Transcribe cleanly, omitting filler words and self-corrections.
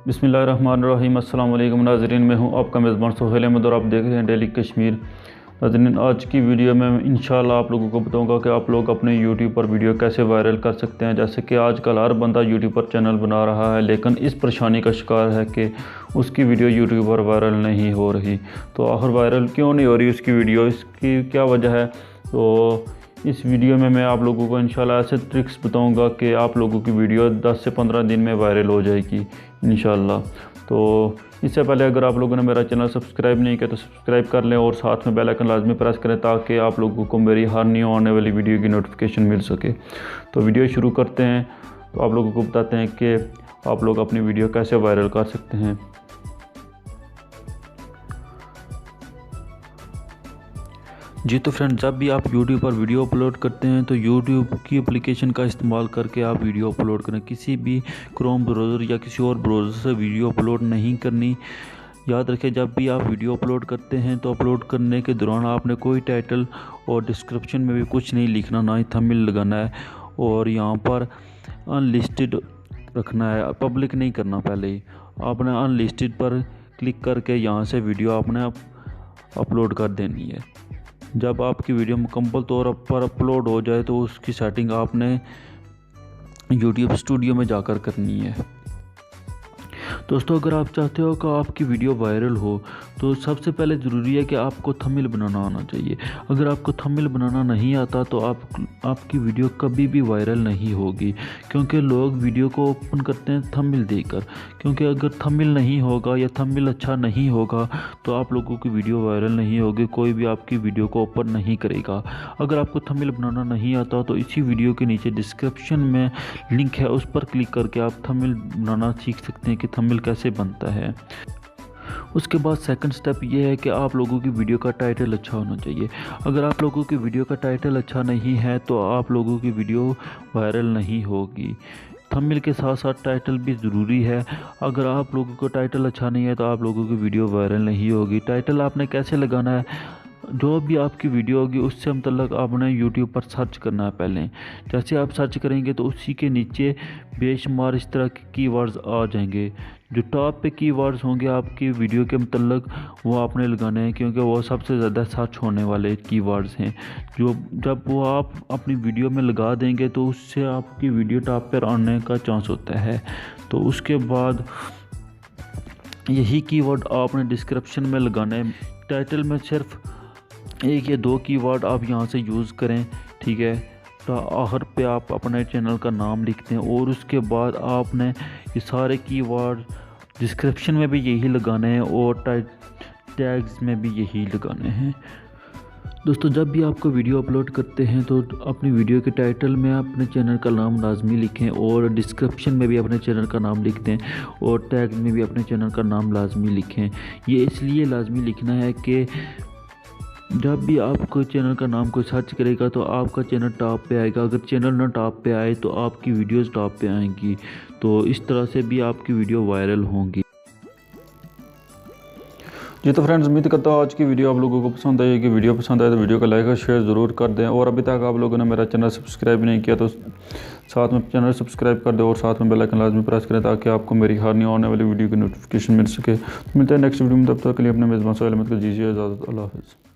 बिस्मिल्लाहिर्रहमानिर्रहीम। अस्सलाम वालेकुम नाज़रीन, मैं हूं आपका मेज़बान सोहेल अहमद और आप देख रहे हैं डेली कश्मीर। नाज़रीन, आज की वीडियो में इंशाल्लाह आप लोगों को बताऊंगा कि आप लोग अपने यूट्यूब पर वीडियो कैसे वायरल कर सकते हैं। जैसे कि आजकल हर बंदा यूट्यूब पर चैनल बना रहा है, लेकिन इस परेशानी का शिकार है कि उसकी वीडियो यूट्यूब पर वायरल नहीं हो रही। तो आखिर वायरल क्यों नहीं हो रही उसकी वीडियो, इसकी क्या वजह है? तो इस वीडियो में मैं आप लोगों को इंशाल्लाह ऐसे ट्रिक्स बताऊंगा कि आप लोगों की वीडियो 10 से 15 दिन में वायरल हो जाएगी इंशाल्लाह। तो इससे पहले अगर आप लोगों ने मेरा चैनल सब्सक्राइब नहीं किया तो सब्सक्राइब कर लें और साथ में बेल आइकन लाजमी प्रेस करें ताकि आप लोगों को मेरी हर न्यू आने वाली वीडियो की नोटिफिकेशन मिल सके। तो वीडियो शुरू करते हैं। तो आप लोगों को बताते हैं कि आप लोग अपनी वीडियो कैसे वायरल कर सकते हैं। जी तो फ्रेंड, जब भी आप YouTube पर वीडियो अपलोड करते हैं तो YouTube की एप्लीकेशन का इस्तेमाल करके आप वीडियो अपलोड करें। किसी भी क्रोम ब्राउज़र या किसी और ब्राउज़र से वीडियो अपलोड नहीं करनी। याद रखें, जब भी आप वीडियो अपलोड करते हैं तो अपलोड करने के दौरान आपने कोई टाइटल और डिस्क्रिप्शन में भी कुछ नहीं लिखना, ना ही थंबनेल लगाना है और यहाँ पर अनलिस्टेड रखना है, पब्लिक नहीं करना। पहले ही आपने अनलिस्टेड पर क्लिक करके यहाँ से वीडियो आपने अपलोड कर देनी है। जब आपकी वीडियो मुकम्मल तौर पर अपलोड हो जाए तो उसकी सेटिंग आपने YouTube स्टूडियो में जाकर करनी है। दोस्तों, अगर आप चाहते हो कि आपकी वीडियो वायरल हो तो सबसे पहले ज़रूरी है कि आपको थंबनेल बनाना आना चाहिए। अगर आपको थंबनेल बनाना नहीं आता तो आपकी वीडियो कभी भी वायरल नहीं होगी, क्योंकि लोग वीडियो को ओपन करते हैं थंबनेल देखकर। क्योंकि अगर थंबनेल नहीं होगा या थंबनेल अच्छा नहीं होगा तो आप लोगों की वीडियो वायरल नहीं होगी, कोई भी आपकी वीडियो को ओपन नहीं करेगा। अगर आपको थंबनेल बनाना नहीं आता तो इसी वीडियो के नीचे डिस्क्रिप्शन में लिंक है, उस पर क्लिक करके आप थंबनेल बनाना सीख सकते हैं कि थंबनेल कैसे बनता है। उसके बाद सेकंड स्टेप ये है कि आप लोगों की वीडियो का टाइटल अच्छा होना चाहिए। अगर आप लोगों की वीडियो का टाइटल अच्छा नहीं है तो आप लोगों की वीडियो वायरल नहीं होगी। थंबनेल के साथ साथ टाइटल भी ज़रूरी है। अगर आप लोगों को टाइटल अच्छा नहीं है तो आप लोगों की वीडियो वायरल नहीं होगी। टाइटल आपने कैसे लगाना है? जो भी आपकी वीडियो होगी उससे मतलब आपने YouTube पर सर्च करना है। पहले जैसे आप सर्च करेंगे तो उसी के नीचे बेशुमार इस तरह के कीवर्ड्स आ जाएंगे। जो टॉप पे कीवर्ड्स होंगे आपकी वीडियो के मतलब वो आपने लगाने हैं, क्योंकि वो सबसे ज़्यादा सर्च होने वाले कीवर्ड्स हैं। जो जब वो आप अपनी वीडियो में लगा देंगे तो उससे आपकी वीडियो टॉप पर आने का चांस होता है। तो उसके बाद यही कीवर्ड आपने डिस्क्रिप्शन में लगाना है। टाइटल में सिर्फ 1 या 2 कीवर्ड आप यहाँ से यूज़ करें, ठीक है। तो आखिर पे आप अपने चैनल का नाम लिखते हैं और उसके बाद आपने ये सारे कीवर्ड डिस्क्रिप्शन में भी यही लगाने हैं और टैग्स में भी यही लगाने हैं। दोस्तों, जब भी आपको वीडियो अपलोड करते हैं तो अपनी वीडियो के टाइटल में अपने चैनल का नाम लाजमी लिखें और डिस्क्रिप्शन में भी अपने चैनल का नाम लिख दें और टैग में भी अपने चैनल का नाम लाजमी लिखें। ये इसलिए लाजमी लिखना है कि जब भी आपको चैनल का नाम कोई सर्च करेगा तो आपका चैनल टॉप पे आएगा। अगर चैनल ना टॉप पे आए तो आपकी वीडियोस टॉप पे आएंगी। तो इस तरह से भी आपकी वीडियो वायरल होंगी। जी तो फ्रेंड्स, उम्मीद करता हूँ आज की वीडियो आप लोगों को पसंद आएगी। वीडियो पसंद आए तो वीडियो को लाइक और शेयर ज़रूर कर दें और अभी तक आप लोगों ने मेरा चैनल सब्सक्राइब नहीं किया तो साथ में चैनल सब्सक्राइब कर दें और साथ में बेल आइकन लाजमी प्रेस करें ताकि आपको मेरी हर न्यू आने वाली वीडियो की नोटिफिकेशन मिल सके। मिलते हैं नेक्स्ट वीडियो में, तब तक के लिए अपने मेज़बान सोहेल अहमद को दीजिए इजाज़त। अल्लाह हाफ़िज़।